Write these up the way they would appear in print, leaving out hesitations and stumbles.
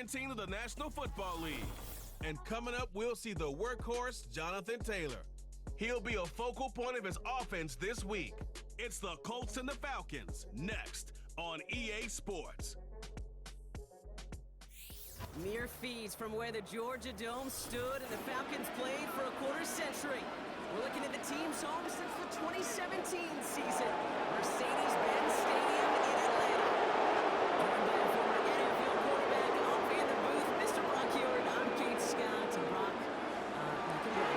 17 of the National Football League. And coming up, we'll see the workhorse, Jonathan Taylor. He'll be a focal point of his offense this week. It's the Colts and the Falcons, next on EA Sports. Mere feeds from where the Georgia Dome stood and the Falcons played for a quarter century. We're looking at the team's home since the 2017 season, Mercedes-Benz Stadium in Atlanta. Joined by former NFL quarterback off in the booth, Mr. Brock Ewart. I'm Kate Scott. And Brock, you can be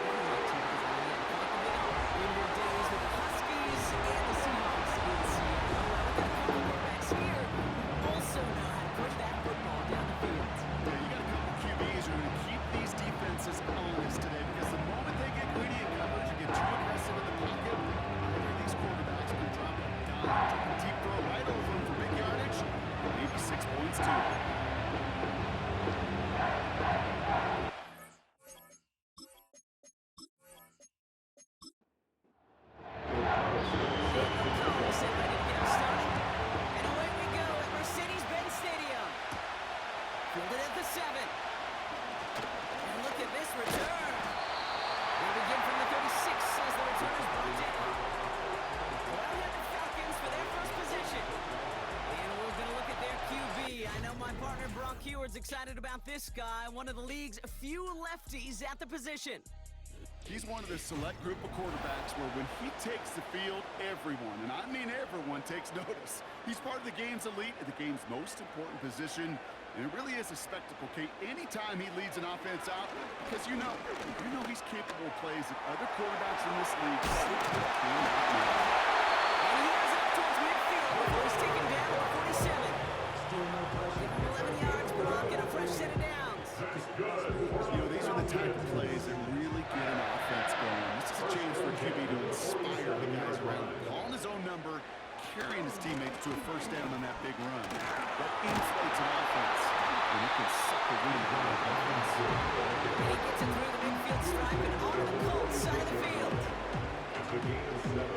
in your days with the Huskies and the Seahawks in Seattle. We've got a couple quarterbacks here who also know how to push that football down the field. Yeah, you got a couple QBs who are going to keep these defenses honest today, because the moment they get greedy in coverage and get too aggressive in the pocket, these quarterbacks can drop a dime, take a deep throw right over them for big yardage, maybe 6 points too. Fielded at the 7. And look at this return. They begin from the 36 as the return is brought down. Well-headed Falcons for their first possession. And we're going to look at their QB. I know my partner Brock Hewart's excited about this guy, one of the league's few lefties at the position. He's one of the select group of quarterbacks where when he takes the field, everyone, and I mean everyone, takes notice. He's part of the game's elite at the game's most important position, and it really is a spectacle, Kate, anytime he leads an offense out, because you know he's capable of plays that other quarterbacks in this league simply cannot make. And he has it up towards midfield before he's taken down at 47. Give him 11 yards, Brock, and a fresh set of downs. You know, these are the type of plays that really get an offense going. This is a chance for QB to inspire the guys around him. Calling his own number, carrying his teammates to a first down on that big run. That inflates an offense, and it can suck the wind out of the offense. And he gets it through the midfield stripe and onto the Colts side of the field. The game is 7,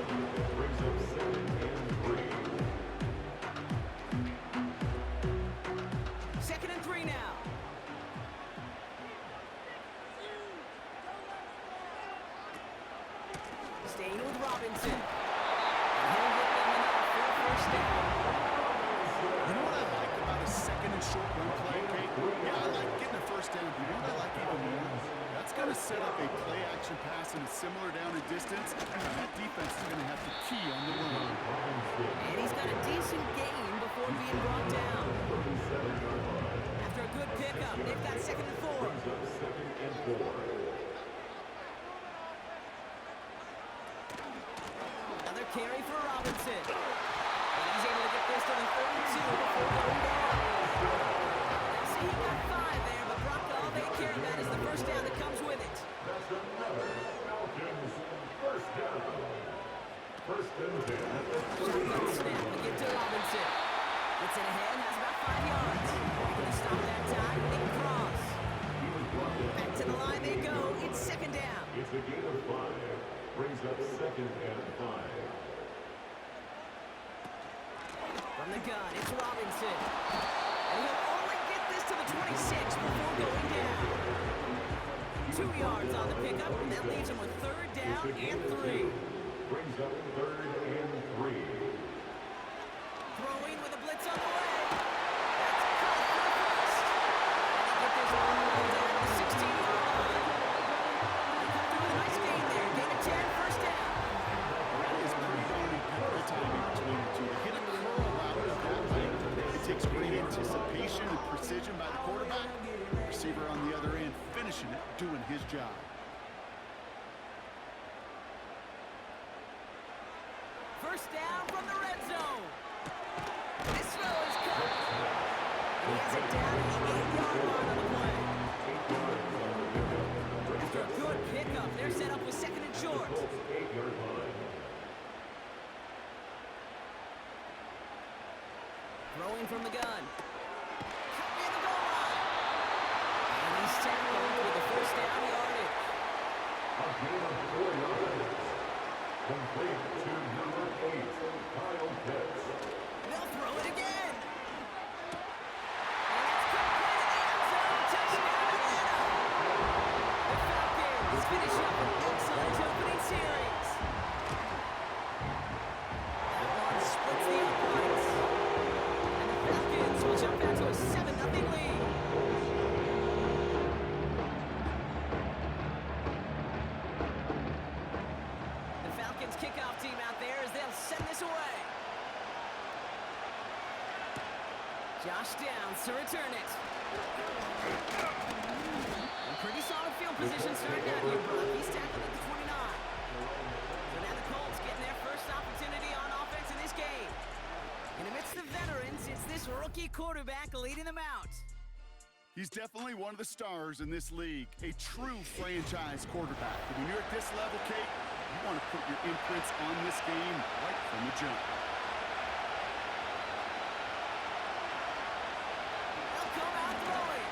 brings up 2nd and 3. 2nd and 3 now. Staying with Robinson. And he'll get them enough for a first down. You know what I like about a 2nd and short run play, Kate? Yeah, I like getting a first down, but you know what I like even more? That's going to set up a play-action pass in a similar down and distance, and that defense is going to have to key on the run. And he's got a decent gain before being brought down. After a good pickup, they've got 2nd and 4. Another carry for Robinson. And he's able to get this to the 32 before going down. They'll say he got 5 there, but Brock, all they care about is the first down that comes with it. That's another Falcons first down. First and 10. Shotgun snap to get to Robinson. Gets it ahead, has about 5 yards. They're going to stop that time. Big cross. Back to the line they go. It's 2nd down. It's a gain of 5. Brings up 2nd and 5. From the gun, it's Robinson. And he'll only get this to the 26 before going down. 2 yards on the pickup, and that leaves him with 3rd down and 3. Brings up 3rd and 3. Throwing with a blitz on the way. That's caught for the first. And they get this all the way down to the 16-yard line. They come through with a nice gain there. Gain of 10, first down. That is pretty darn incredible timing between the two. To hit a curl out of that length, it takes great anticipation and precision by the quarterback. Receiver on the other end finishing it, doing his job. First down from the red zone. This throw is caught. He has it down at the 8-yard line on the play. After a good pickup, they're set up with 2nd and short. 8-yard line. Throwing from the gun. Cut near the goal line. And he's tackled with the first down yardage. A gain of 4 yards. Complete to number 8, Kyle Josh Downs to return it. A pretty solid field position starting out here, Brock. He's tackled at the 29. So now the Colts getting their first opportunity on offense in this game. And amidst the veterans, it's this rookie quarterback leading them out. He's definitely one of the stars in this league, a true franchise quarterback. And when you're at this level, Kate, you want to put your imprints on this game right from the jump. They'll come out throwing.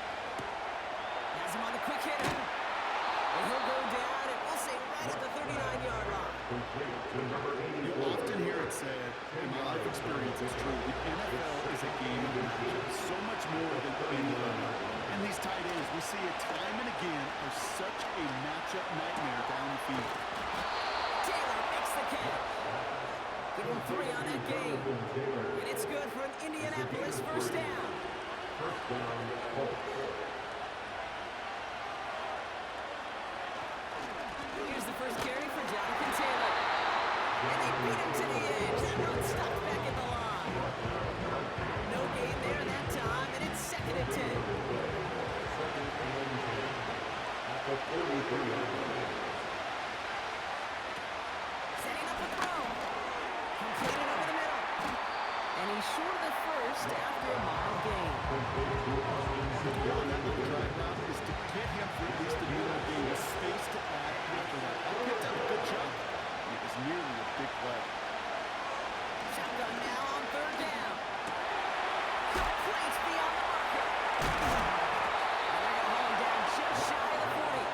Has him on the quick hitter. And he'll go down, and we'll say right at the 39-yard line. You often hear it said, and my life experience is true, the NFL is a game of matchups, so much more than any other. And these tight ends, we see it time and again, are such a matchup nightmare down the field. Taylor makes the catch. Give him 3 on that game. And it's good for an Indianapolis first down. First down, Colts. Here's the first carry for Jonathan Taylor. And they beat him to the edge. That run stopped back at the line. No gain there that time, and it's 2nd and 10. Setting up a throw. Completed over the middle. And he's short of the first after a mile gain. On that little drive route is to get him for at least a middle gain, a space to add after that. He picked up a good jump. It was nearly a big play. Shotgun now on 3rd down. Complete beyond the marker. Just shy of the 40.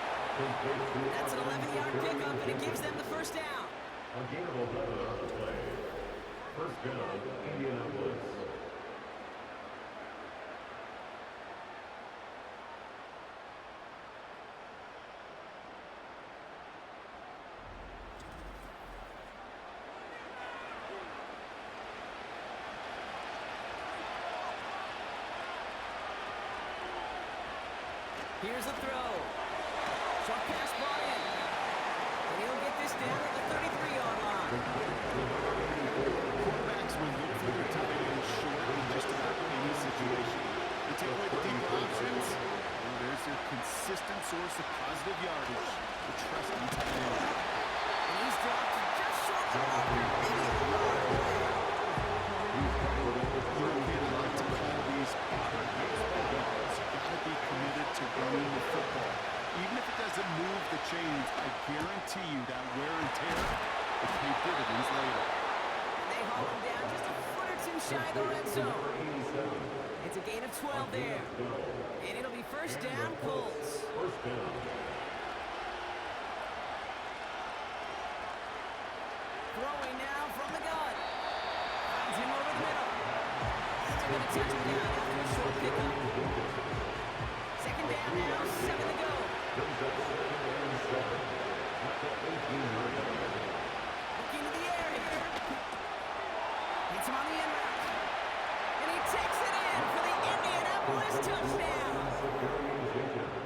That's an 11-yard pickup, and it gives them the first down. A gain of 11 on the play. First down, Indianapolis. Here's the throw. Short pass brought in. And he'll get this down at the 33-yard line. Quarterbacks will look for their tight ends short in just about any situation. They take away the deeper options, and there's their consistent source of positive yardage, the trusting tight end. And he's dropped just short of the marker. Maybe a yard away. You know, Ken, I like to call these power yards. You've got to be committed to running the football. Even if it doesn't move the chains, I guarantee you that wear and tear will pay dividends later. They haul him down just a foot or two shy of the red zone. It's a gain of 12 there. And it'll be first down, Colts. First down. Throwing now from the gun. Finds him over the middle. And they're going to touch him down after a short pickup. 2nd down now, 7 to go. Brings up 2nd and 7. At the 18-yard line. Looking to the air here. Hits him on the end route. And he takes it in for the Indianapolis touchdown.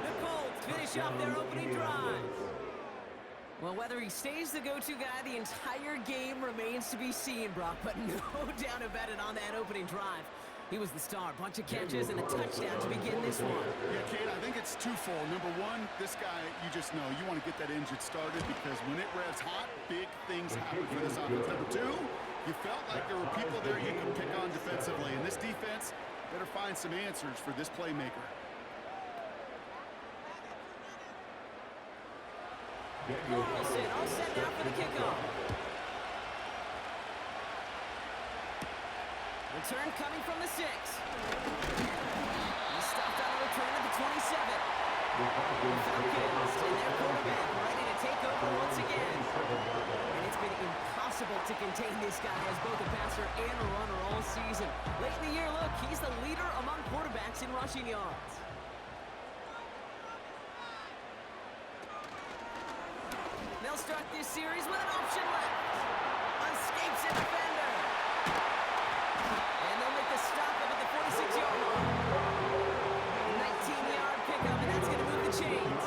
The Colts finish off their opening drive. Well, whether he stays the go-to guy the entire game remains to be seen, Brock, but no doubt about it on that opening drive. He was the star. Bunch of catches and a touchdown to begin this one. Yeah, Kate, I think it's twofold. Number one, this guy, you just know, you want to get that engine started because when it revs hot, big things happen for this offense. Number two, you felt like there were people there you could pick on defensively. And this defense better find some answers for this playmaker. Wilson all set now for the kickoff. Return coming from the 6. He's stopped on a return at the 27. The Falcons and their quarterback ready to take over once again. And it's been impossible to contain this guy as both a passer and a runner all season. Late in the year, look, he's the leader among quarterbacks in rushing yards. They'll start this series with an option left. Escapes a defender. And they'll make the stop up at the 46-yard line. 19-yard pickup, and that's going to move the chains.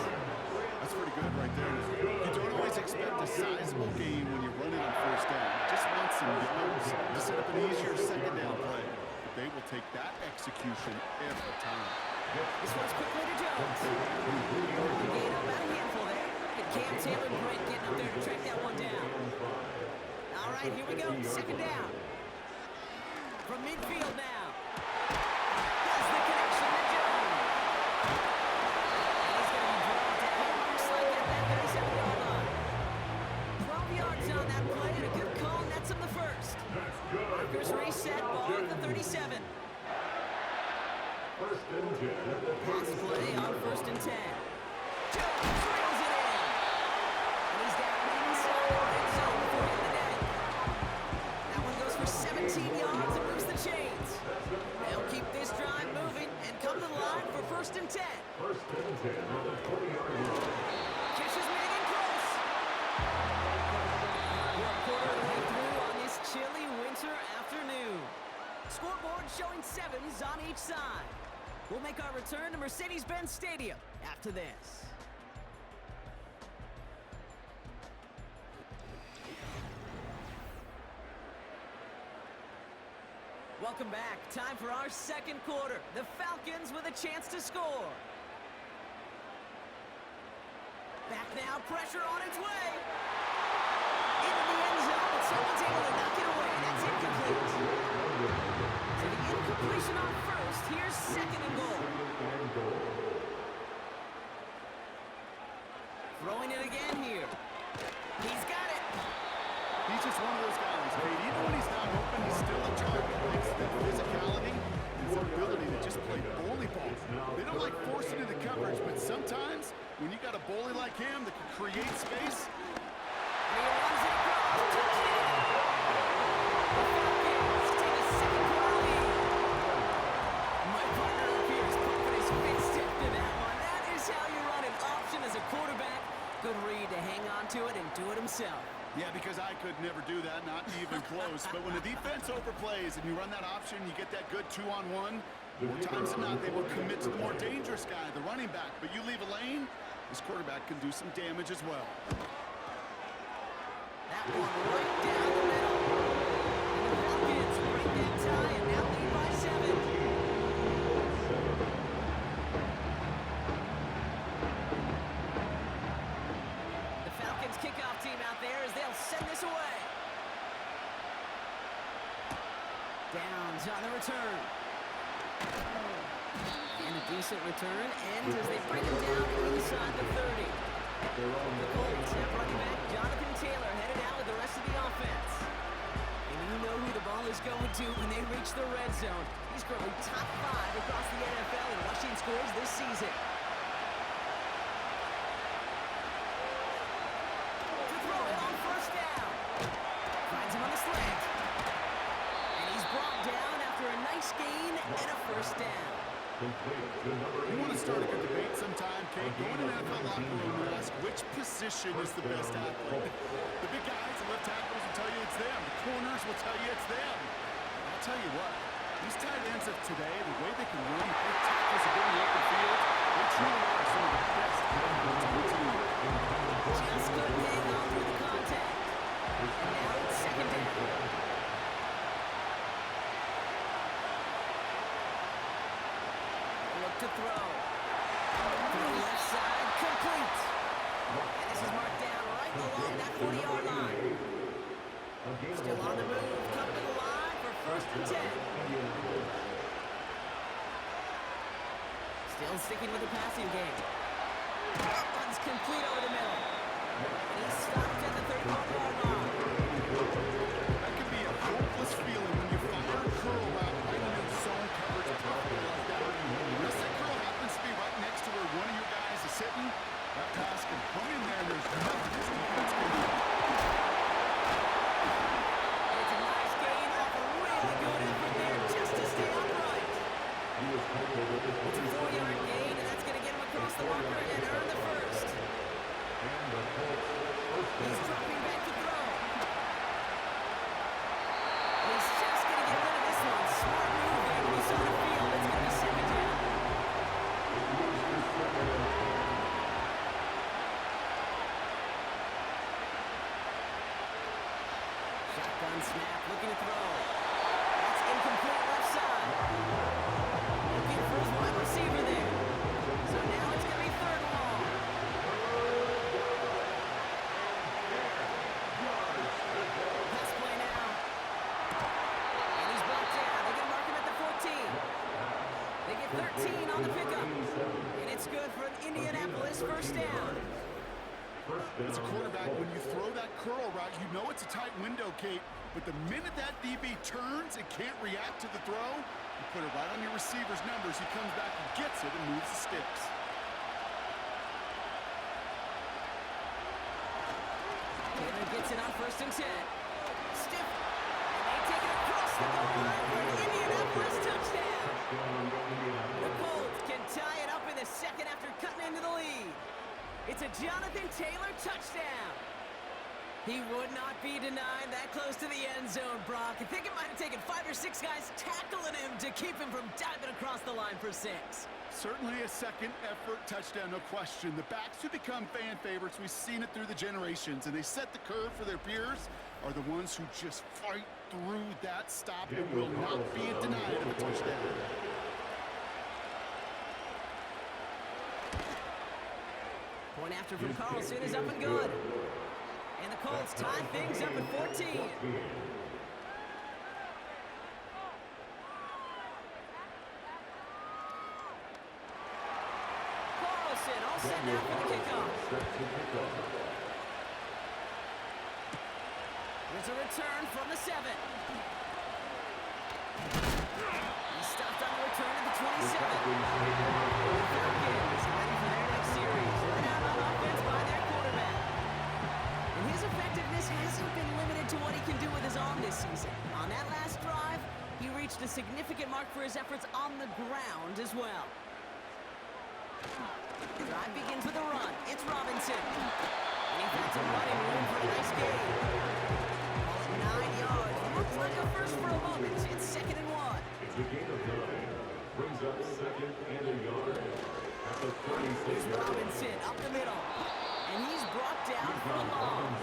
That's pretty good right there. You don't always expect a sizable gain when you're running on first down. Just want some yards to set up an easier second down play. but they will take that execution every time. This one's quickly to Jones. Gain up about a handful there. And Cam Taylor great getting up there to track that one down. All right, here we go. Second down. From midfield now. Has the connection to Jones. And he's going to be brought down. Looks like at that 37-yard line. 12 yards on that play and a good call nets him the first. Markers reset, ball at the 37. First and 10 at the Pass play on first and 10. Jones reels it in. And he's down inside the red zone before hitting the net. That one goes for 17 yards and moves the chains. They'll keep this drive moving and come to the line for first and 10. First and 10 at the 20-yard line. Kish is made in close. We're a quarter of the way through on this chilly winter afternoon. Scoreboard showing 7s on each side. We'll make our return to Mercedes-Benz Stadium after this. Welcome back. Time for our second quarter. The Falcons with a chance to score. Back now, pressure on its way. Into the end zone, but someone's able to knock it away. That's incomplete. So the incompletion on first. Here's second and goal. Throwing it again here. He's got it. He's just one of those guys, Kate. Even when he's not open, he's still a target. It's that physicality and his ability to just play bully ball. They don't like forcing into coverage, but sometimes when you got a bully like him that can create space, And he runs it across. Touchdown. The Falcons take a second quarter lead. My partner up here is pumping his fist into that one. That is how you run an option as a quarterback. Good read to hang on to it and do it himself. yeah, because I could never do that, not even close. But when the defense overplays and you run that option, you get that good 2-on-1, more times than not, they will commit to the more dangerous guy, the running back. But you leave a lane, this quarterback can do some damage as well. That one right down the middle. And the Falcons break that tie and now lead by 7. The Falcons kickoff team out there as they'll send this away. Downs on the return. And a decent return ends as they bring him down inside the 30. The Colts have running back Jonathan Taylor headed out with the rest of the offense. And you know who the ball is going to when they reach the red zone. He's currently top 5 across the NFL in rushing scores this season. To throw it on first down. Finds him on the slant. And he's brought down after a nice gain and a first down. You want to start a good debate sometime, Kate? Go in an NFL locker room and ask which position is the best athlete. The big guys, the left tackles will tell you it's them. The corners will tell you it's them. I'll tell you what, these tight ends of today, the way they can run, the big tackles are getting open field, they truly are some of the best athletes on the team. Just couldn't hang on through the contact. And now it's second down. Look to throw. To the left side, complete. And this is marked down right along that 40-yard line. Still on the move, coming to the line for first and 10. Still sticking with the passing game. Runs complete over the middle. And he's stopped at the 31-yard line. That can be a hopeless feeling when you fire a curl route right into zone coverage properly like that. Unless that curl happens to be right next to where one of your guys is sitting, that pass can hung in there and there's nothing this defense can do. It's a nice gain off a really good effort there just to stay upright. It's a 4-yard gain, and that's going to get him across the marker and earn the first. He's dropping back to throw. He's just going to get rid of this one. Smart move there when he's on the field. It's going to be second down. Shotgun snap, looking to throw. That's incomplete left side. is first down. As a quarterback, when you throw that curl route, you know it's a tight window, Kate. But the minute that DB turns and can't react to the throw, you put it right on your receiver's numbers. He comes back and gets it and moves the sticks. Taylor gets it on 1st and 10. Stiff. And they take it across the goal line for an Indianapolis touchdown. The Colts can tie it up in the second after cutting into the lead. It's a Jonathan Taylor touchdown. He would not be denied that close to the end zone, Brock. I think it might have taken 5 or 6 guys tackling him to keep him from diving across the line for 6. Certainly a second effort touchdown, no question. The backs who become fan favorites, we've seen it through the generations, and they set the curve for their peers, are the ones who just fight through that stop and will not be denied of a touchdown. Point after from Carlson is up and good. And the Colts tie things up at 14. Carlson all set now for the kickoff. There's a return from the 7. He stopped on the return at the 27. Falcons ready for their next series. They're out on offense by their quarterback. And his effectiveness hasn't been limited to what he can do with his arm this season. On that last drive, he reached a significant mark for his efforts on the ground as well. The drive begins with a run. It's Robinson. And he found some running room for a nice gain. 9 yards. Looks like a first for a moment. It's 2nd and 1. It's a gain of 9. Brings up 2nd and a yard. At the 36. Here's Robinson up the middle. And he's brought down for a loss.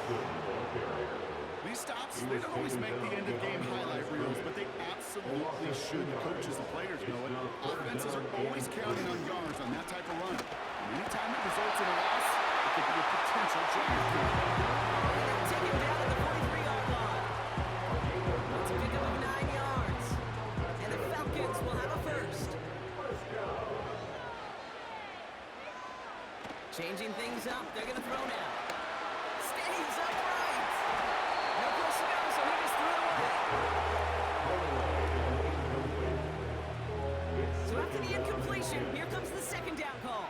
These stops, they don't always make the end-of-game highlight reels, but they absolutely should. The coaches and players know it. Offenses are always counting on yards on that type of run. And anytime it results in a loss, it could be a potential drive. Take him down at the 43-yard line. It's a pickup of 9 yards. And the Falcons will have a first. Changing things up. They're going to throw now. Stays upright. No place to go, so he just threw it away. So after the incompletion, here comes the 2nd down call.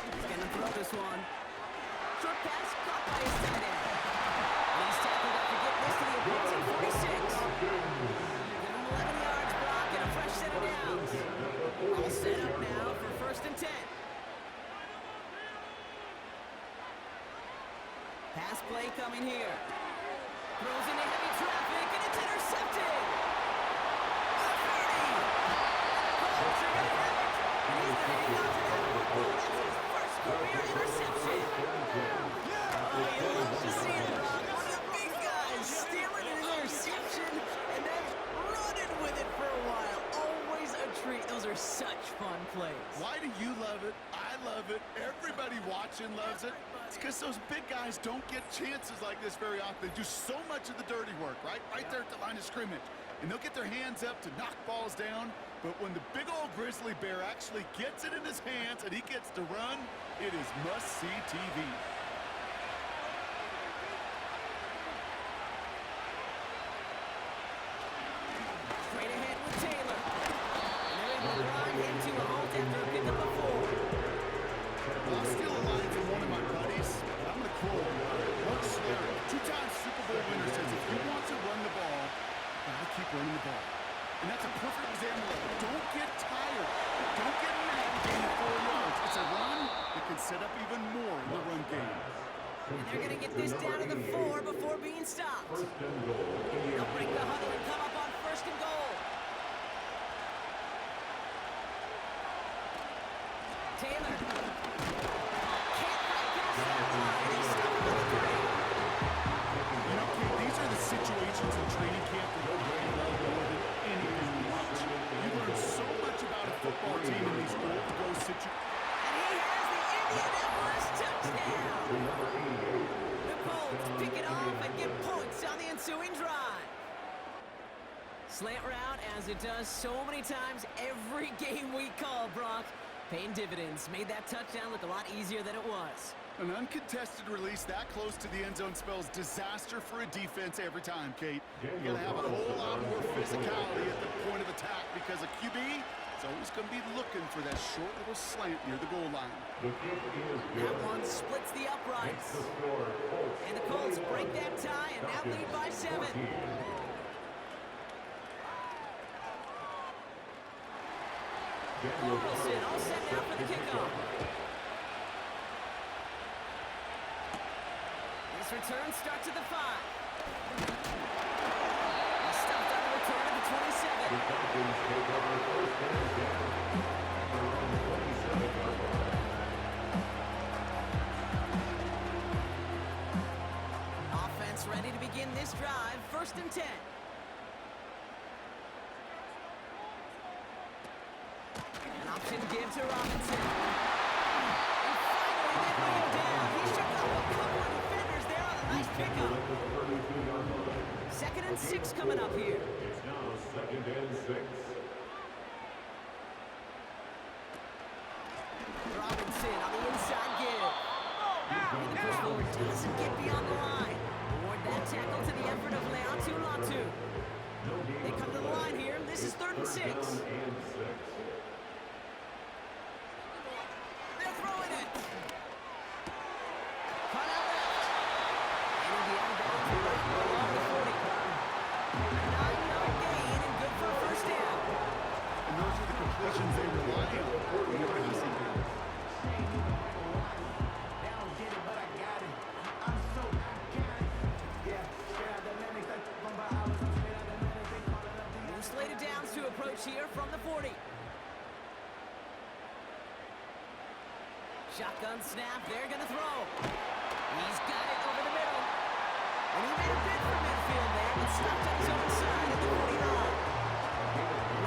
He's going to throw this one. Short pass caught by his tight end. And he's tackled after getting this to the opposing 46. Give him 11 yards, Brock, and a fresh set of downs. All set up now for 1st and 10. Pass play coming here. Throws into heavy traffic, and it's intercepted. Colts are going to have it. And he's going to hang on to that football. That's his first career interception. Oh, you love to see it, Brock. One of the big guys stealing an interception and then running with it for a while. Always a treat. Those are such fun plays. Why do you love it? I love it. Everybody watching loves it. It's because those big guys don't get chances like this very often. They do so much of the dirty work, right? Right there at the line of scrimmage. And they'll get their hands up to knock balls down. But when the big old grizzly bear actually gets it in his hands and he gets to run, it is must-see TV. Straight ahead with Taylor. And they're able to grind him to a halt after a pickup of 4. I'll steal a line from one of my buddies. I'm going to quote Mark Slater, 2-time Super Bowl winner, says if you want to run the ball, you got to keep running the ball. And that's a perfect example of it. Don't get tired. Don't get mad at gaining 4 yards. It's a run that can set up even more in the run game. And they're going to get this down to the 4 before being stopped. They'll break the huddle and come up on 1st and goal. Taylor. Can't quite pass that line. He's stuck on the 3. You know, Kate, these are the situations in training camp that you love more than anything you watch. You learn so much about a football team in these goal-to-go situations. And he has the Indianapolis touchdown. The Colts pick it off and get points on the ensuing drive. Slant route, as it does so many times every game we call, Brock. Paying dividends. Made that touchdown look a lot easier than it was. An uncontested release that close to the end zone spells disaster for a defense every time, Kate. You're going to have a whole lot more physicality at the point of attack because a QB is always going to be looking for that short little slant near the goal line. That one splits the uprights. And the Colts break that tie and now lead by 7. Wilson all set now for the kickoff. This return starts at the 5. He stopped on the return at the 27. Offense ready to begin this drive. 1st and 10. Option give to Robinson. And finally, they bring him down. He shook off a couple of defenders there on a nice pickup. 2nd and 6 coming up here. It's now 2nd and 6. Robinson on the inside give. And the push forward doesn't get beyond the line. Award that tackle to the effort of Leatu Latu. They come to the line here. This is 3rd and 6. Here from the 40. Shotgun snap, they're gonna throw. He's got it over the middle. And he made a bid for midfield there, but stopped on his own side at the 49.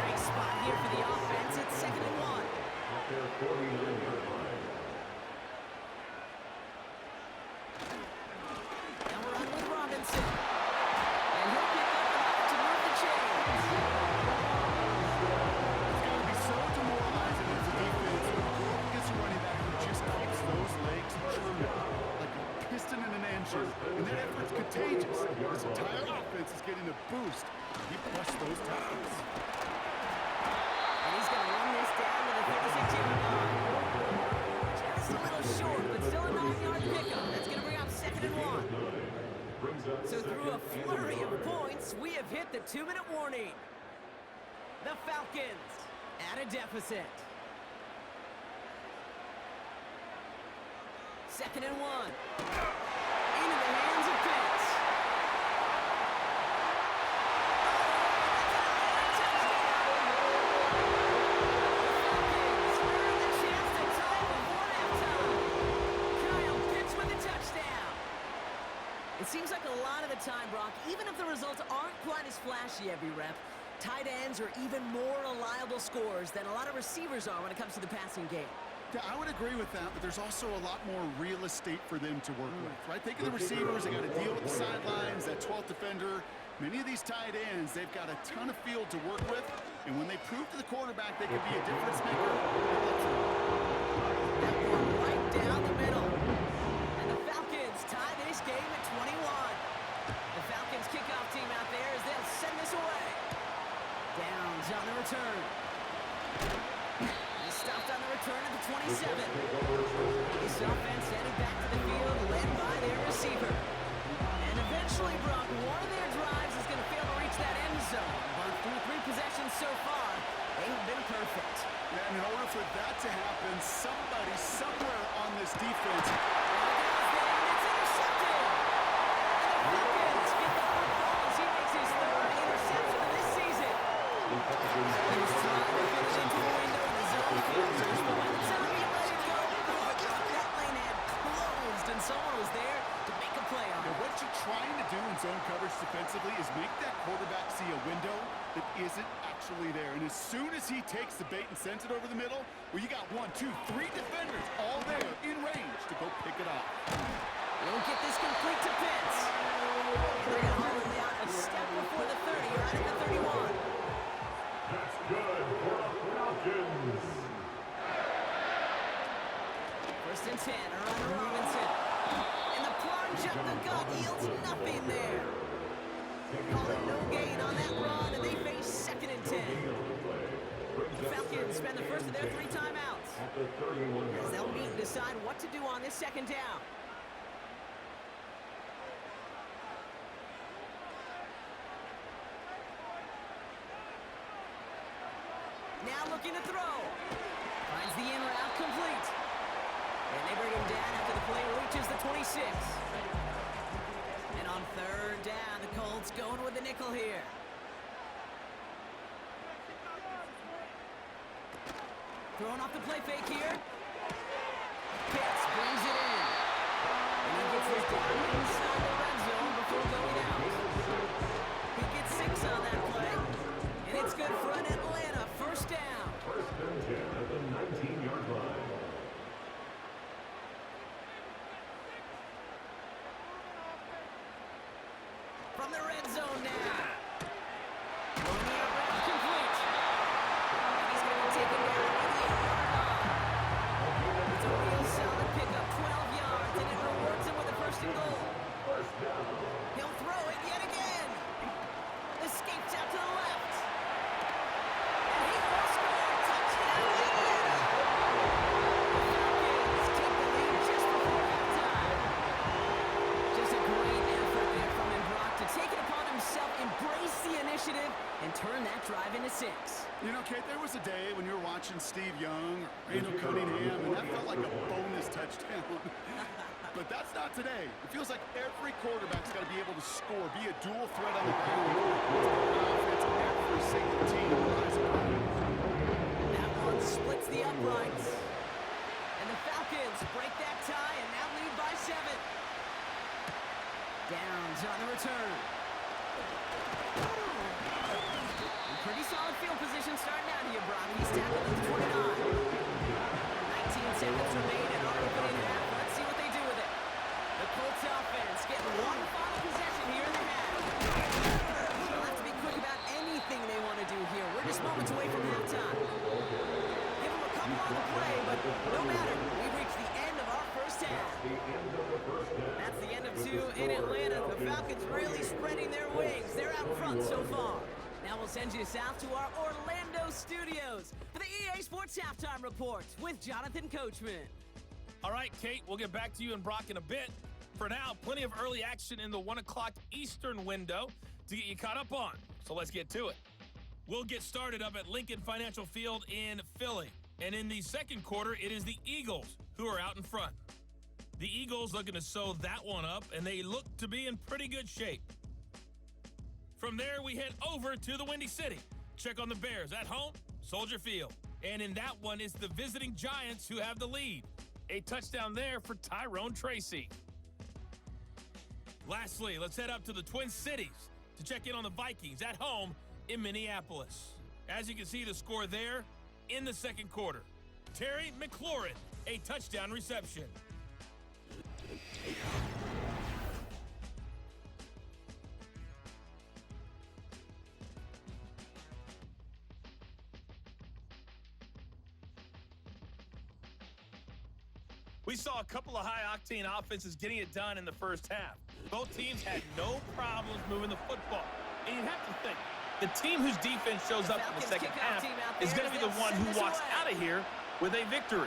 Nice spot here for the offense. It's 2nd and 1. At their 49-yard line. Now we're on with Robinson. And he'll pick up enough to move the chains. And that effort's contagious. This entire offense is getting a boost. He busts those tackles. And he's going to run this down to the 36-yard line. Just a little short, but still a 9-yard pickup. That's going to bring up 2nd and 1. So through a flurry of points, we have hit the 2-minute warning. The Falcons at a deficit. 2nd and 1. Into the hands of Pitts. The Falcons earn the chance to tie before halftime. Kyle Pitts with a touchdown. It seems like a lot of the time, Brock, even if the results aren't quite as flashy every rep, tight ends are even more reliable scorers than a lot of receivers are when it comes to the passing game. Yeah, I would agree with that, but there's also a lot more real estate for them to work with, right? Think of the receivers. They got to deal with the sidelines, that 12th defender. Many of these tight ends, they've got a ton of field to work with, and when they prove to the quarterback they can be a difference maker, that one right down the middle. And the Falcons tie this game at 21. The Falcons kickoff team out there as they'll send this away. Downs on the return. Stopped on the return at the 27. This offense headed back to the field, led by their receiver. And eventually, Brock, one of their drives is going to fail to reach that end zone. But through 3 possessions so far, they've been perfect. Yeah, and in order for that to happen, somebody somewhere on this defense. It's intercepted. And the Falcons get the hard ball as he makes his 3rd interception of this season. He was trying to finish into the window. But by the time he let it go, that lane had closed, and someone was there to make a play on it. What you're trying to do in zone coverage defensively is make that quarterback see a window that isn't actually there. And as soon as he takes the bait and sends it over the middle, well, you got 1, 2, 3 defenders all there in range to go pick it up. They'll get this complete to Pitts. They're going to hold him down a step before the 30, right at the 31. spend the first of their 3 timeouts. At the 31-yard As they'll meet line. and decide what to do on this second down. Now looking to throw. Finds the in route complete. And they bring him down after the play reaches the 26. And on third down, the Colts going with the nickel here. Throwing off the play fake here. Pitts brings it in. And he gets this down inside the red zone before going out. He gets 6 on that play. And it's good for an Atlanta first down. First and 10 at the 19-yard line. From the red zone now. Throwing the route complete. And he's going to take it down at the 8-yard line. It's a real solid pickup, 12 yards, and it rewards him with a first and goal. First down. He'll throw it yet again. Escapes out to the left. And he will score. Touchdown, Atlanta. The Falcons take the lead just before halftime. Just a great effort there from him, Brock, to take it upon himself, embrace the initiative, and turn that drive into 6. You know, Kate, there was a day when you were watching Steve Young or Randall Cunningham, and that felt like a bonus touchdown. But that's not today. It feels like every quarterback's got to be able to score, be a dual threat on the ground. Offense, every single team relies upon it. That one splits the uprights. And the Falcons break that tie and now lead by 7. Downs on the return. And pretty solid field position starting out here, Brock. He's tackled at the 29. 19 seconds remain in our opening half. Let's see what they do with it. The Colts offense getting one final possession here in the half. They'll have to be quick about anything they want to do here. We're just moments away from halftime. Give them a couple on the play, but no matter. We've reached the end of our first half. The end of the first half. That's the end of 2 in Atlanta. The Falcons really spreading their wings. They're out front so far. Now we'll send you south to our Orlando studios for the EA Sports Halftime Report with Jonathan Coachman. All right, Kate, we'll get back to you and Brock in a bit. For now, plenty of early action in the 1 o'clock Eastern window to get you caught up on. So let's get to it. We'll get started up at Lincoln Financial Field in Philly. And in the second quarter, it is the Eagles who are out in front. The Eagles looking to sew that one up, and they look to be in pretty good shape. From there, we head over to the Windy City. Check on the Bears at home, Soldier Field. And in that one, it's the visiting Giants who have the lead. A touchdown there for Tyrone Tracy. Lastly, let's head up to the Twin Cities to check in on the Vikings at home in Minneapolis. As you can see, the score there in the second quarter. Terry McLaurin, a touchdown reception. We saw a couple of high-octane offenses getting it done in the first half. Both teams had no problems moving the football. And you have to think, the team whose defense shows up in the second half is going to be the one who walks out of here with a victory.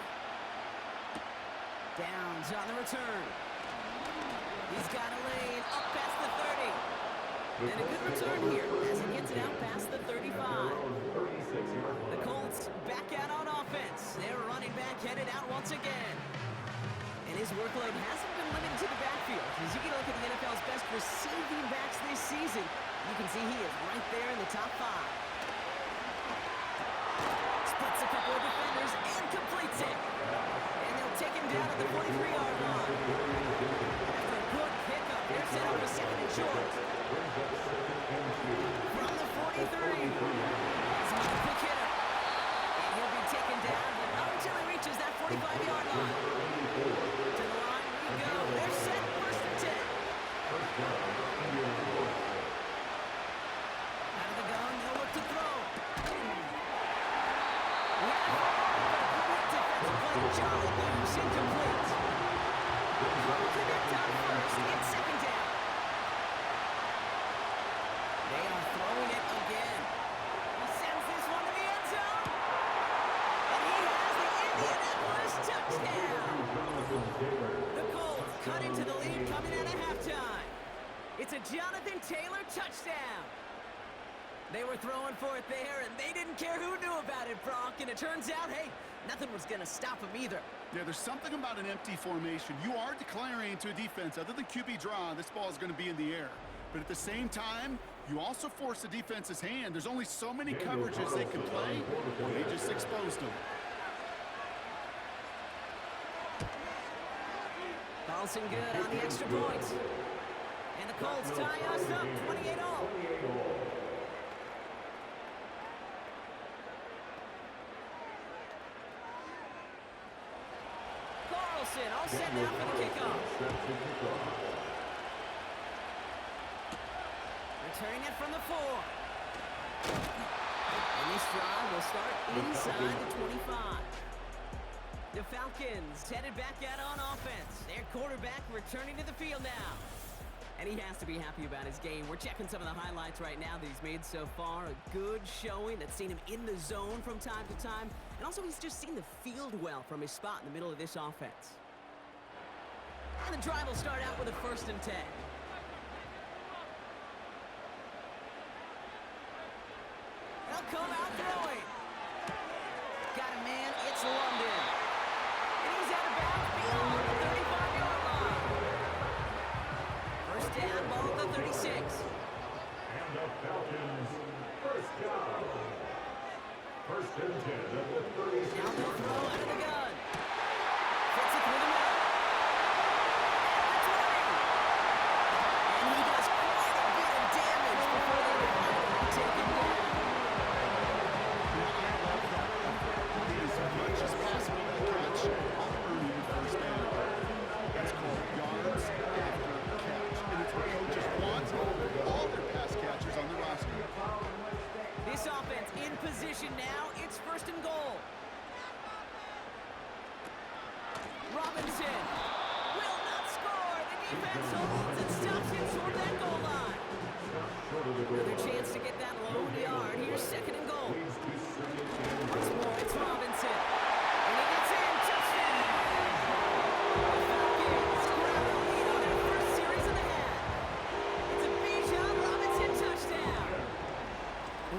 Downs on the return. He's got a lane up past the 30. And a good return here as he gets it out past the 35. The Colts back out on offense. Their running back headed out once again. And his workload hasn't been limited to the backfield. As you can look at the NFL's best receiving backs this season, you can see he is right there in the top 5. Splits a couple of defenders and completes it. And they'll take him down at the 43-yard line. After a good pickup, they're set up for second and short. From the 43, he's a quick hitter. And he'll be taken down, but not until he reaches that 45-yard line. To the line we go. They're set first and 10. Out of the gun, they'll look to throw. Charlie Lewis incomplete. Will connect on first and second down. They are throwing it again. He sends this one to the end zone. Jonathan Taylor touchdown. They were throwing for it there, and they didn't care who knew about it, Brock. And it turns out, hey, nothing was going to stop him either. Yeah, there's something about an empty formation. You are declaring to a defense, other than QB draw, this ball is going to be in the air. But at the same time, you also force the defense's hand. There's only so many coverages they can play. They just exposed them. Carlson good on the extra point. And the Colts tie us up 28-all. Carlson all set now for the kickoff. Returning it from the 4. And this drive will start inside the 25. The Falcons headed back out on offense. Their quarterback returning to the field now. And he has to be happy about his game. We're checking some of the highlights right now that he's made so far. A good showing that's seen him in the zone from time to time. And also he's just seen the field well from his spot in the middle of this offense. And the drive will start out with a 1st and 10. They'll come out throwing. Got a man, it's London. And he's out of bounds beyond the 35-yard line. First down, ball at the 36. And the Falcons, first down. 1st and 10 at the 36. Now they'll throw out of the gun. Fits it through the middle. At the 20. And he does quite a bit of damage before they finally take him down. As much as possible that catch, earning the first down. That's called yards after catch. And it's what coaches want all their pass catchers on the roster. This offense in position now. It's 1st and goal. Robinson will not score. The defense holds and stops him short of that goal line. Another chance to get that lone yard. Here's 2nd and goal. Once more, it's Robinson. And he gets in. Touchdown. The Falcons grab the lead on their first series of the half. It's a Bijan Robinson touchdown.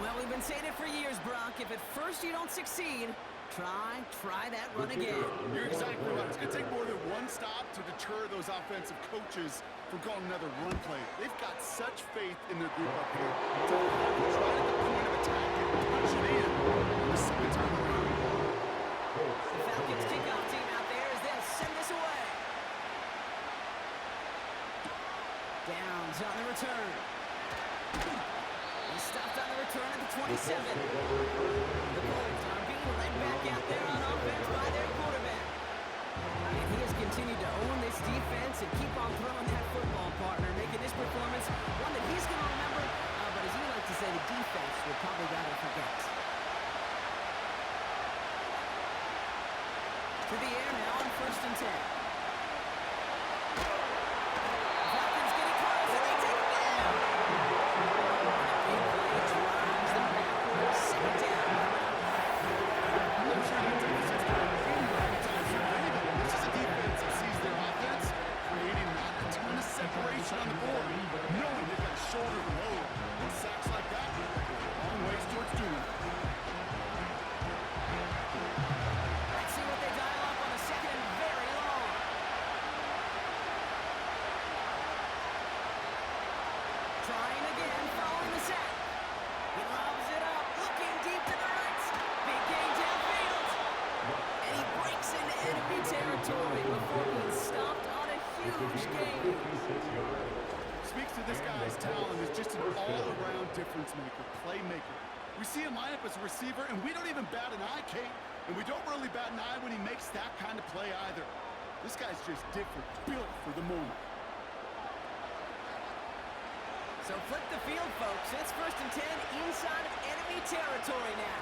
Well, we've been saying it for years, Brock. If at first you don't succeed, try that run again. You're exactly right. It's going to take more than one stop to deter those offensive coaches from calling another run play. They've got such faith in their group up here to try at the point of attack and punch it in the 2nd time around. The Falcons kickoff team out there as they'll send this away. Downs on the return. He stopped on the return at the 27. The Colts are being led back out there on offense by their quarterback. And he has continued to own this defense and keep on throwing that football, partner, making this performance one that he's going to remember, but as you like to say, the defense would probably rather forget. To the air now on 1st and 10. Falcons getting close, and they take it down. Big play drives them backwards. 2nd down. I'm sure that defense is doing this is a defense that sees their offense creating not a ton of separation on the board, knowing they've got shoulder to load. And sacks like that, long ways towards doing it. Let's see what they dial up on a 2nd and very long. Trying again, following the sack. He lobs it up, looking deep to the right. Big gain downfield. And he breaks into enemy territory before being stopped on a huge gain. Speaks to this guy's talent as just an all-around difference maker, playmaker. We see him line up as a receiver, and we don't even bat an eye, Kate. And we don't really bat an eye when he makes that kind of play either. This guy's just different, built for the moment. So flip the field, folks. It's 1st and 10 inside of enemy territory now.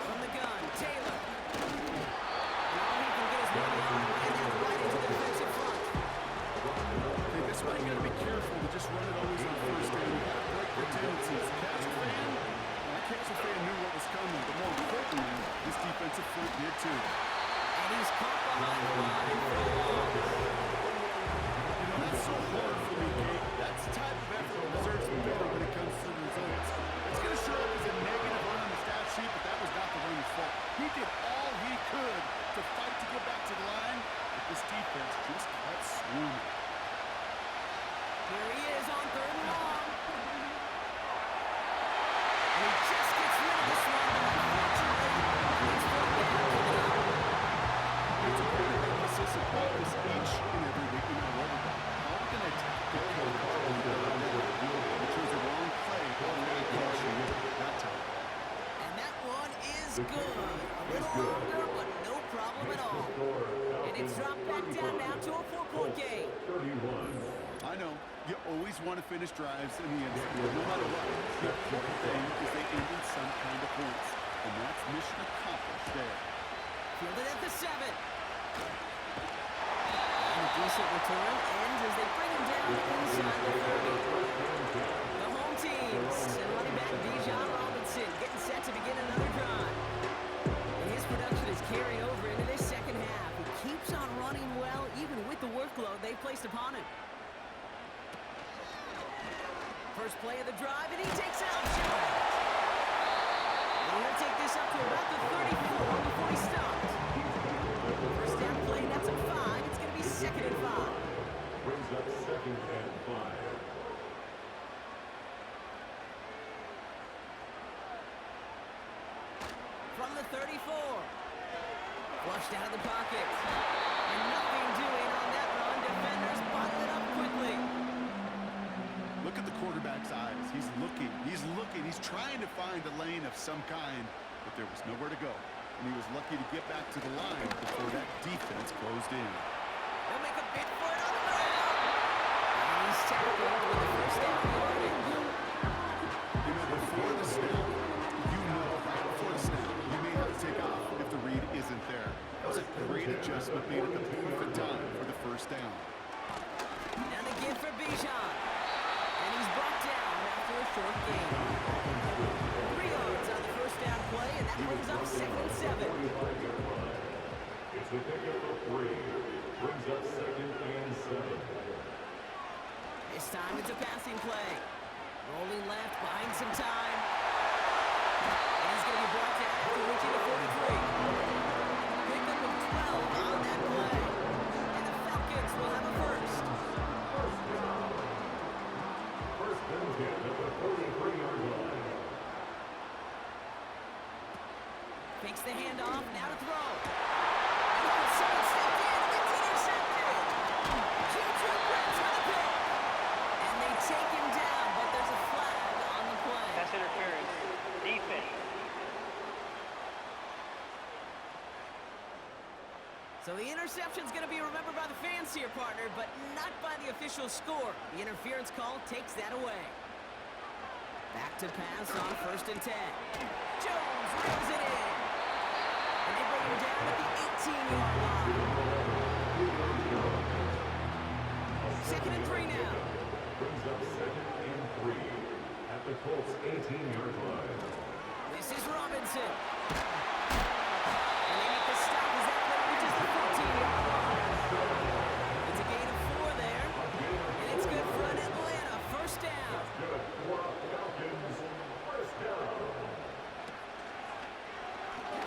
From the gun, Taylor. And all he can get is 1 yard, and then right into the defensive front. Hey, this one you got to be careful to just run it always on 1st down. You got to break their tendencies. Castle fan knew what was coming, but more importantly, this defensive front did too. And he's caught behind the line for a loss. You know, that's so hard for me, Kate. That's the type is good. A little longer, but no problem at all. And it's dropped back down now to a 4-point game. 31. I know, you always want to finish drives in the end, but no matter what, the important thing is they end in some kind of points. And that's mission accomplished there. Fielded at the 7. And a decent return ends as they bring him down inside the 30. The home teams and running back Bijan Robinson getting set to begin another drive. And his production is carried over into this second half. He keeps on running well, even with the workload they've placed upon him. First play of the drive, and he takes it out short. And he'll take this up to about the 34 before he stops. First down play, that's a 5. It's going to be 2nd and 5. Brings up 2nd and 5. From the 34. Flushed out of the pocket. And nothing doing on that run. Defenders bottle it up quickly. Look at the quarterback's eyes. He's looking. He's trying to find a lane of some kind, but there was nowhere to go. And he was lucky to get back to the line before that defense closed in. He'll make a bid for it on the ground. And he's tackled with the first down yardage. You know, before the snap, right before the snap, you may have to take off if the read isn't there. That was a great adjustment made at the perfect time for the first down. Now the give for Bijan. And he's brought down after a short gain. 3 yards on the first down play, and that brings up 2nd and 7. It's the pickup of 3. Brings up 2nd and 7. This time it's a passing play. Rolling left, buying some time. And he's going to be brought down after reaching the 43. Pickup of 12 on that play. And the Falcons will have a first. First and 10 at the 43-yard line. Fakes the handoff, now to throw. And someone stepped in, and it's intercepted. Juju Brents with a pick. And they take him down, but there's a flag on the play. Pass interference. Defense. So the interception's going to be remembered by the fans here, partner, but not by the official score. The interference call takes that away. Back to pass on 1st and 10. Jones reels it in. And they bring him down at the 18-yard line. 2nd and 3 now. Brings up 2nd and 3 at the Colts 18-yard line. This is Robinson. And they make the stop as that play reaches the 14-yard line. It's a gain of 4 there. And it's good for an Atlanta first down. Good for Falcons. First down.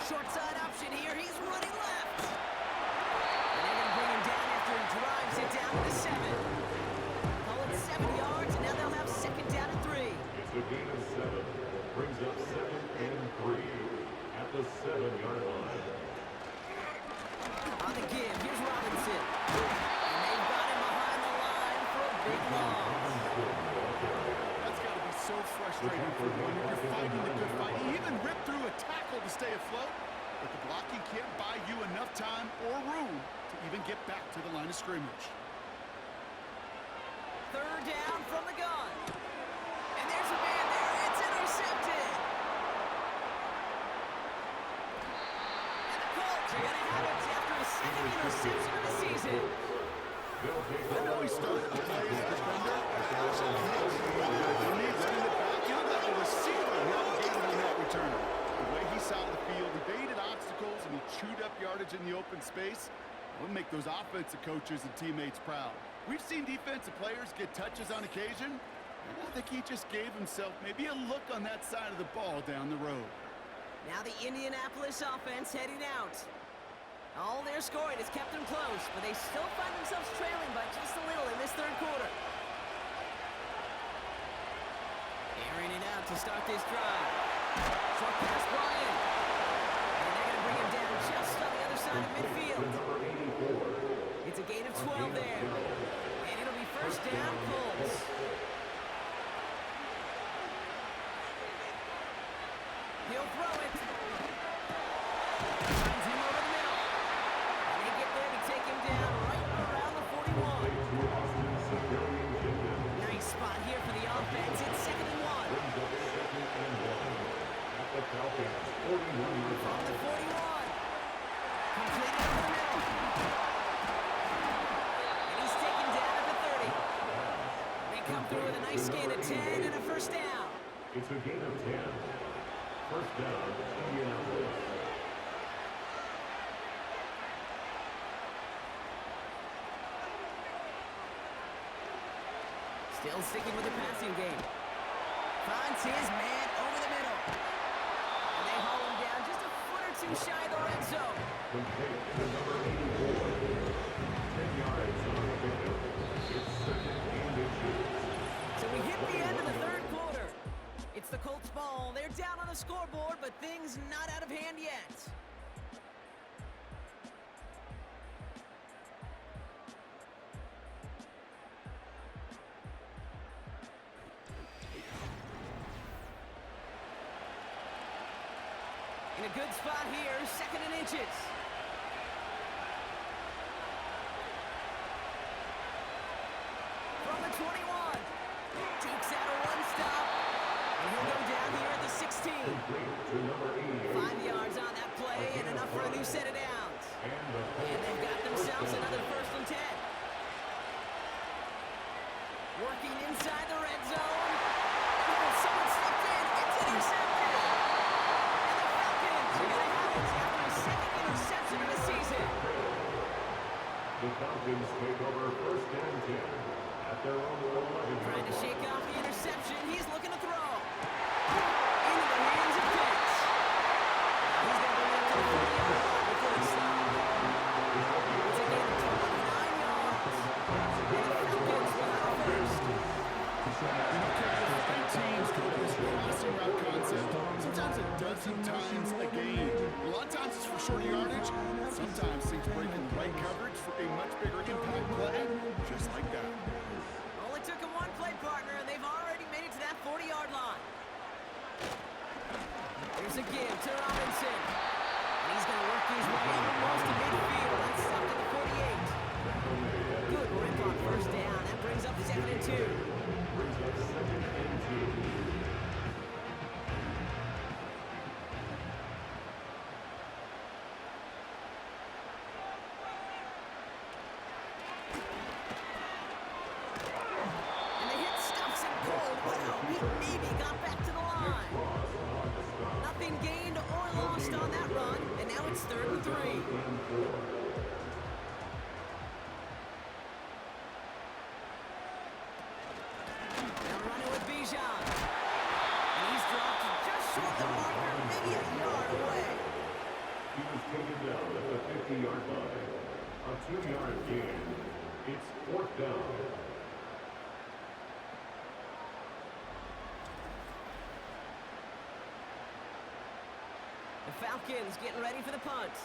Short side option here. He's running left. And they're going to bring him down after he drives it down to the 7. Call it 7 yards, and now they'll have 2nd down and 3. It's a gain of 7. Brings up 2nd and 3 at the 7-yard line. On the give, here's Robinson. And they've got him behind the line for a big loss. That's got to be so frustrating for one. You're fighting the good fight. You even rip through a tackle to stay afloat, but the blocking can't buy you enough time or room to even get back to the line of scrimmage. 3rd down from the gun. And there's a man there. It's intercepted. And the Colts are going to have it after a 2nd interception of the season. I know he started the play as a defender. He needs to get back. You know, the receiver navigated on that returner. The way he saw the field, he evaded obstacles, and he chewed up yardage in the open space. We'll make those offensive coaches and teammates proud. We've seen defensive players get touches on occasion, and I think he just gave himself maybe a look on that side of the ball down the road. Now the Indianapolis offense heading out. All their scoring has kept them close, but they still find themselves trailing by just a little in this 3rd quarter. Airing it out to start this drive. Short pass brought in. And they're going to bring him down just on the other side of midfield. It's a gain of 12 there. And it'll be first down, Colts. He'll throw it. Falcons 41 yards. From the 41. Completed over the middle. And he's taken down at the 30. They come through with a nice gain of 10 and a first down. It's a gain of 10. First down, Indianapolis. Still sticking with the passing game. Finds his man over the middle. And they haul him down just a foot or two shy of the red zone. Complete to number 84. 10 yards on the pickup. It's second and inches. So we hit the end of the third quarter. It's the Colts ball. They're down on the scoreboard, but things not out of hand yet. In a good spot here, second and inches. From the 21. Takes out a one-stop. And he'll go down here at the 16. Complete to number 88. 5 yards on that play and enough for a new set of downs. And they've got themselves another first and 10. Working inside the red zone. Oh, someone slipped in. It's intercepted. And the Falcons are going to have it after a second interception of the season. The Falcons take over first and 10 at their own 11. Trying to shake off the interception. He's looking to throw. Into the hands of Pitts. He's going to bring it to the 40-yard line before he stops. It's a gain of 29 yards. And the Falcons will have a first. Five teams go to this crossing route concept sometimes a dozen times a game. A lot of times it's for shorter yardage. Sometimes things break in right coverage for a much bigger impact play, just like that. Only took him one play, partner, and they've already made it to that 40-yard line. Here's a give to Robinson. And he's going to work his way almost to midfield. That's stopped at the 48. Good rip on first down. That brings up second and 2. Brings up second and 2. And the hit stops him cold. Wow, he maybe got back to the line. Nothing gained or lost on that run. And now it's third and 3. They're running with Bijan. And he's dropped just short of the marker, maybe a yard away. He was taken down at the 50-yard line. A 2-yard gain. It's fourth down. The Falcons getting ready for the punt.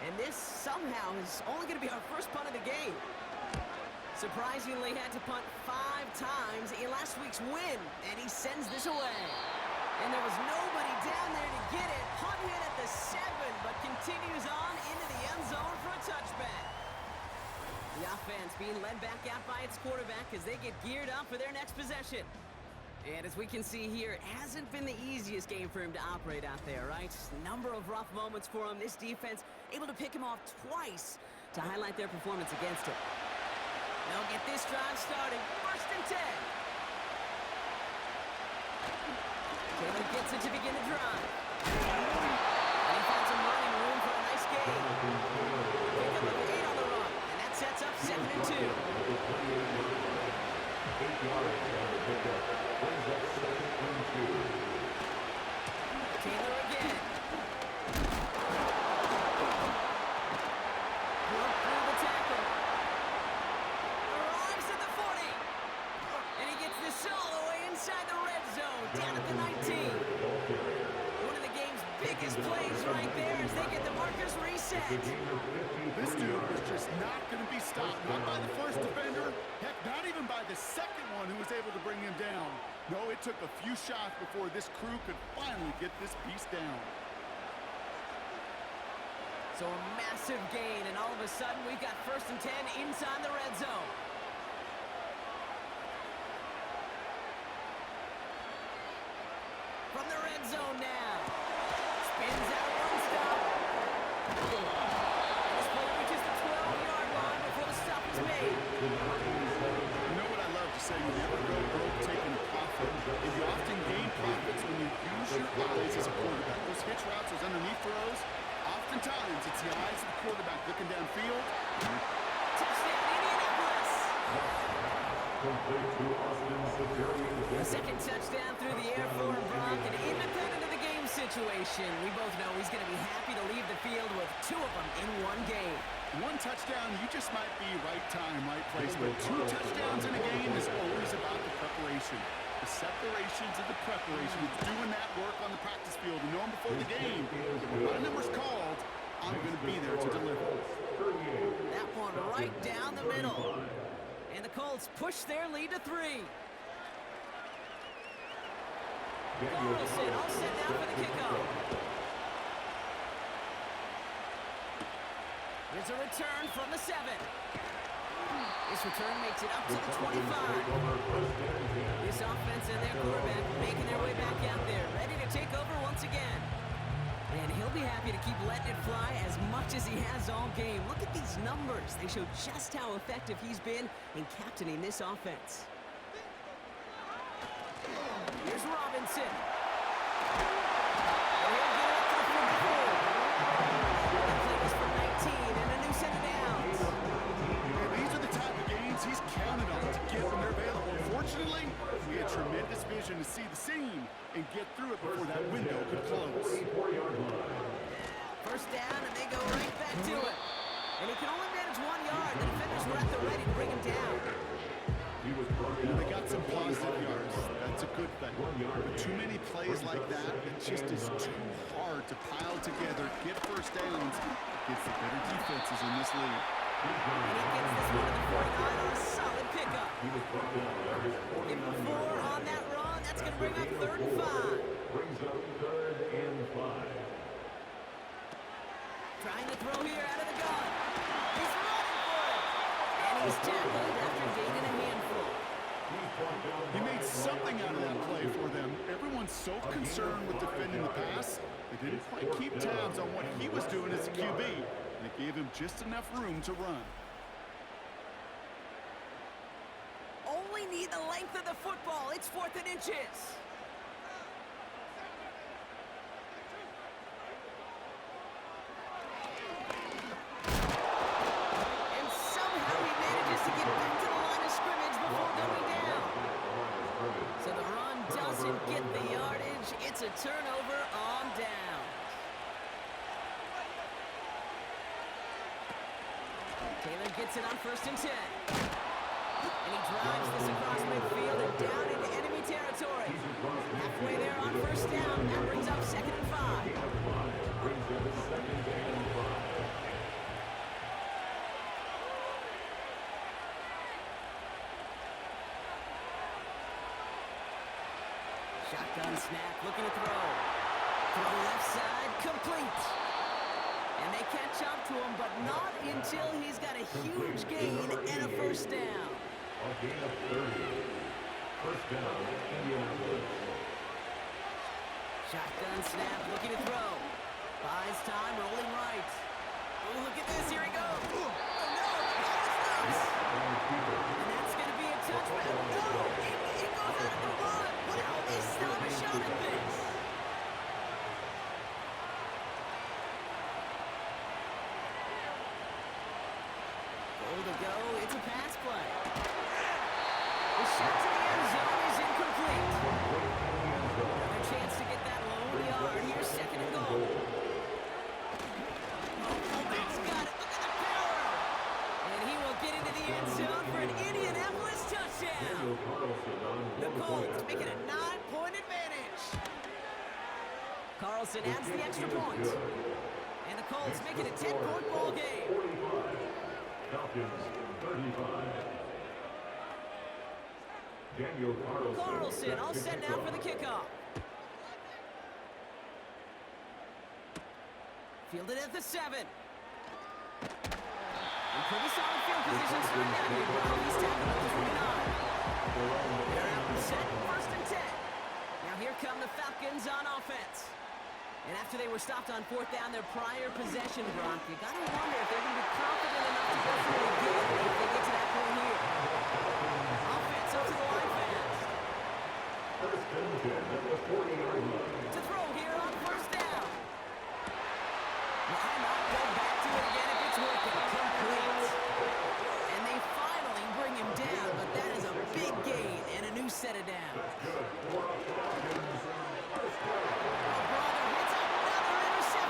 And this somehow is only going to be our first punt of the game. Surprisingly had to punt 5 times in last week's win, and he sends this away. And there was nobody down there to get it. Punt hit at the 7, but continues on into the end zone for a touchback. The offense being led back out by its quarterback as they get geared up for their next possession. And as we can see here, it hasn't been the easiest game for him to operate out there, right? Number of rough moments for him. This defense able to pick him off twice to highlight their performance against him. They'll get this drive started. First and 10. Taylor gets it to begin the drive. And he finds some running room for a nice gain. Pick up of 8 on the run. And that sets up second and 2. 8 yards on the pickup. Brings up second and 2. Taylor again. Broke through the tackle. Arrives at the 40. And he gets this all the way inside the red zone. Down at the 19. One of the game's biggest plays right there as they get the markers reset. This dude was just not going to be stopped. Not by the first defender. Heck, not even by the second one who was able to bring him down. No, it took a few shots before this crew could finally get this piece down. So a massive gain, and all of a sudden we've got first and 10 inside the red zone. From the red zone now. You know what I love to say? You never go broke taking a profit. And you often gain profits when you use your eyes as a quarterback. Those hitch routes, those underneath throws, oftentimes it's the eyes of the quarterback looking downfield. Touchdown, Indianapolis! A second touchdown through the air for Brock, an independent of the game situation. We both know he's going to be happy to leave the field with two of them in one game. One touchdown, you just might be right time, right place. But two touchdowns in a game is always about the preparation. The separations of the preparation. It's doing that work on the practice field and knowing before the game. When my number's called, I'm going to be there to deliver. That one right down the middle. And the Colts push their lead to 3. Carlson all set now for the kickoff. Here's a return from the 7. This return makes it up to the 25. This offense and their quarterback making their way back out there, ready to take over once again. And he'll be happy to keep letting it fly as much as he has all game. Look at these numbers. They show just how effective he's been in captaining this offense. Here's Robinson. And he'll get it up to the 44. The play was for 19 and a new set of downs. And these are the type of games he's counted on to get when they're available. Unfortunately, he had tremendous vision to see the seam and get through it before that window could close. First down, and they go right back to it. And he can only manage 1 yard. The defenders were at the ready to bring him down. They got some positive yards. That's a good thing. But too many plays like that, it just is too hard to pile together, get first downs against the better defenses in this league. And he gets this one to the 49 on a solid pickup. Give him 4 on that run. That's going to bring up 3rd and 5. Trying to throw here out of the gun. He's running for it. And he's tackled after gaining a handful. He made something out of that play for them. Everyone's so concerned with defending the pass, they didn't quite keep tabs on what he was doing as a QB. And it gave him just enough room to run. Only need the length of the football. It's 4th and inches. And somehow he manages to get back to the line of scrimmage before going down. So the run doesn't get the yardage. It's a turnover on down. Taylor gets it on 1st and 10. And he drives this across midfield and down into enemy territory. Halfway there on 1st down. That brings up 2nd and 5. Shotgun snap, looking to throw. Throw left side, complete. And they catch up to him, but not until he's got a huge gain and a 1st down. A gain of 30. 1st down, Indianapolis. Shotgun snap, looking to throw. Buys time, rolling right. Oh, look at this, here he goes. Oh, no, the ball is loose. And that's going to be a touchback. No, it goes out of the run. What how they still have a shot at this? Goal to go, it's a pass play. The shot to the end zone is incomplete. Another chance to get that lone yard. Here's 2nd and goal. Oh, that's got it. Look at the power. And he will get into the end zone for an Indianapolis touchdown. The Colts make it a 9-point advantage. Carlson adds the extra point. And the Colts make it a 10-point ball game. Falcons 35. Daniel Carlson all set now for the kickoff. Fielded at the 7. And pretty solid field position starting out here, bro. He's tackled at the 29. They're out and set, 1st and 10. Now here come the Falcons on offense. And after they were stopped on fourth down, their prior possession, Brock, you got to wonder if they're going to be confident enough to go through it again if they get to that point here. Offense up to the line fast. First and 10 at the 49 line. To throw here on first down. Why not go back to it again if it's working? Complete. And they finally bring him down, but that is a big gain and a new set of downs.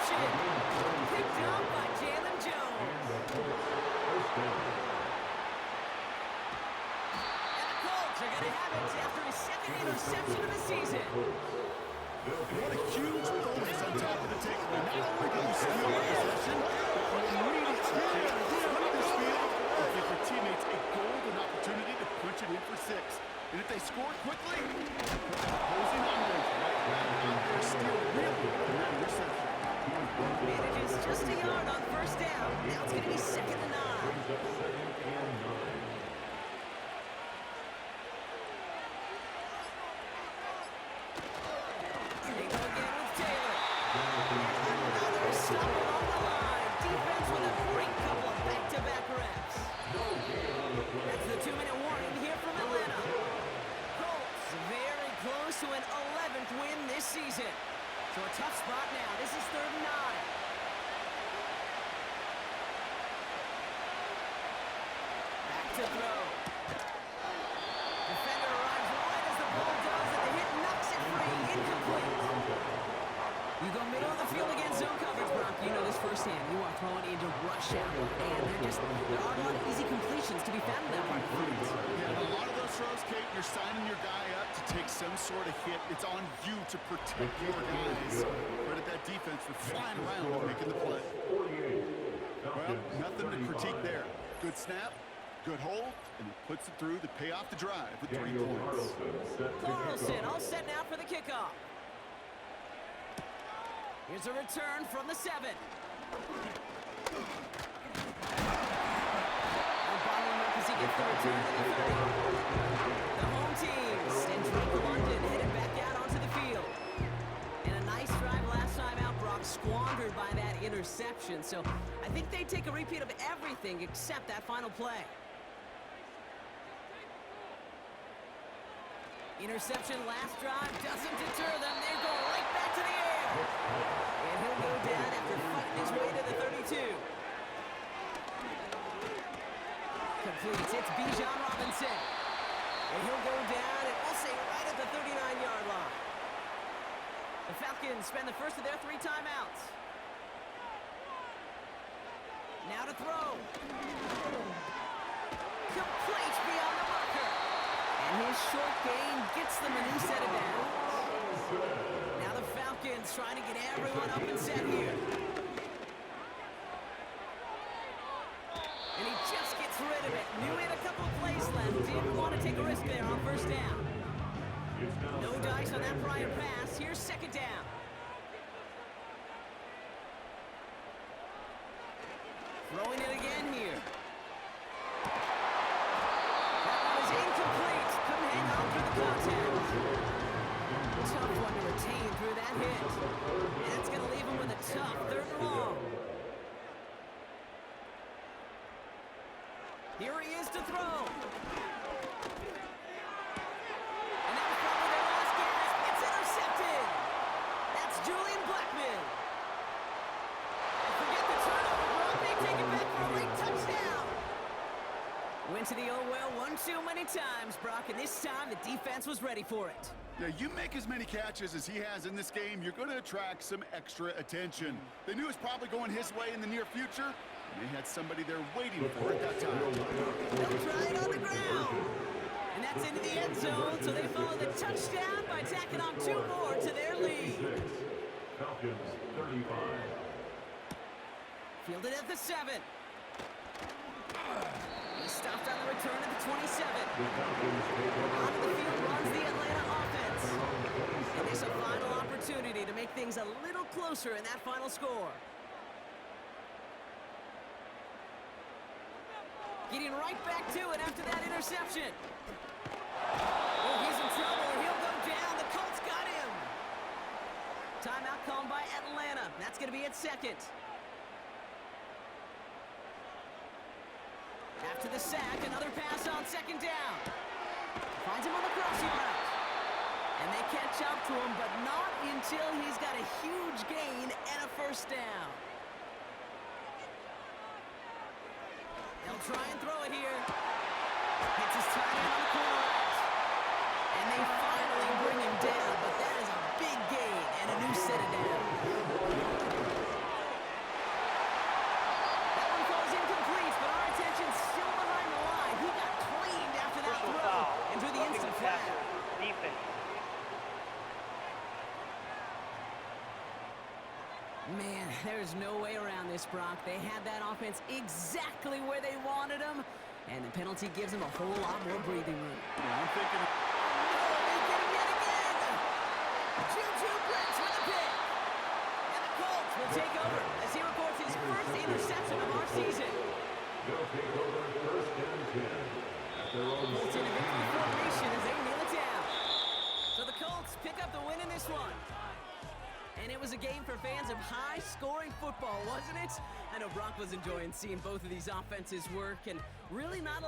Picked up by Jalen Jones. And the Colts are going to have it after his second interception of the season. What a huge bonus on top of the takeaway. Not only did you steal the possession, but you immediately flip this field to give your teammates a golden opportunity to punch it in for 6. And if they score quickly, opposing offense right back out there still really on that interception. Manages just a yard on first down. Now it's going to be 2nd and 9. They go again with Taylor. Another stop along the line. Defense with a great couple of back-to-back reps. That's the 2-minute warning here from Atlanta. Colts very close to an 11th win this season. So a tough spot now. This is 3rd and 9. Back to throw. Defender arrives right as the ball does, and the hit knocks it free. Incomplete. You go middle of the field against zone coverage, Brock. You know this firsthand. You are throwing into rush hour, and there are a lot of easy completions to be found in that part of the field. Yeah, a lot of those throws, Kate, you're signing your guy up to take some sort of hit. It's on you to protect your guys. Credit that defense for flying around and making the play. Well, nothing to critique there. Good snap, good hold, and he puts it through to pay off the drive with 3 points. Carlson all set now for the kickoff. Here's a return from the 7. Bottling up as he gets the return to the 30. The home team sends Drake London headed back out onto the field. And a nice drive last time out, Brock, squandered by that interception. So I think they take a repeat of everything except that final play. Interception last drive doesn't deter them. They go right back to the air. And he'll go down after fighting his way to the 32. Completes. It's Bijan Robinson. And he'll go down and we'll say right at the 39-yard line. The Falcons spend the first of their 3 timeouts. Now to throw. Complete beyond the marker. And his short gain gets them a new set of downs. Now the Falcons trying to get everyone up and set here. And he just gets rid of it. Knew he had a couple of plays left. Didn't want to take a risk there on first down. No dice on that prior pass. Here's 2nd down. Throwing it again here. That one is incomplete. Couldn't hang on through the contact. Tough one to retain through that hit. And that's going to leave him with a tough 3rd and long. Here he is to throw. And that was probably their last gasp. It's intercepted. That's Julian Blackman. And forget the turnover, Brock. They take it back for a late touchdown. Went to the oh well one too many times, Brock, and this time the defense was ready for it. Yeah, you make as many catches as he has in this game, you're going to attract some extra attention. They knew it was probably going his way in the near future, and they had somebody there waiting for it that time. They'll try it on the ground. And that's into the end zone, so they follow the touchdown by tacking on 2 more to their lead. Falcons 35. Fielded at the 7. He stopped on the return at the 27. Onto the field runs the Atlanta offense. And there's a final opportunity to make things a little closer in that final score. Getting right back to it after that interception. Oh, he's in trouble. He'll go down. The Colts got him. Timeout called by by Atlanta. That's going to be at second. After the sack, another pass on second down. Finds him on the crossing route. And they catch up to him, but not until he's got a huge gain and a first down. They'll try and throw it here. Hits his tight end on the corner route. And they finally bring him down, but that is a big gain and a new set of down. That one falls incomplete, but our attention's still behind the line. He got cleaned after that Personal throw foul. and drew the Roughing instant the flag. passer. Defense. Man, there's no way around this, Brock. They had that offense exactly where they wanted them, and the penalty gives them a whole lot more breathing room. Yeah, I'm thinking Oh, they get him yet again! Juju Brents with a pick! And the Colts will take over as he records his first interception of our season. They'll take over 1st and 10 at their own Colts in a victory formation as they kneel it down. So the Colts pick up the win in this one. And it was a game for fans of high-scoring football, wasn't it? I know Brock was enjoying seeing both of these offenses work, and really not a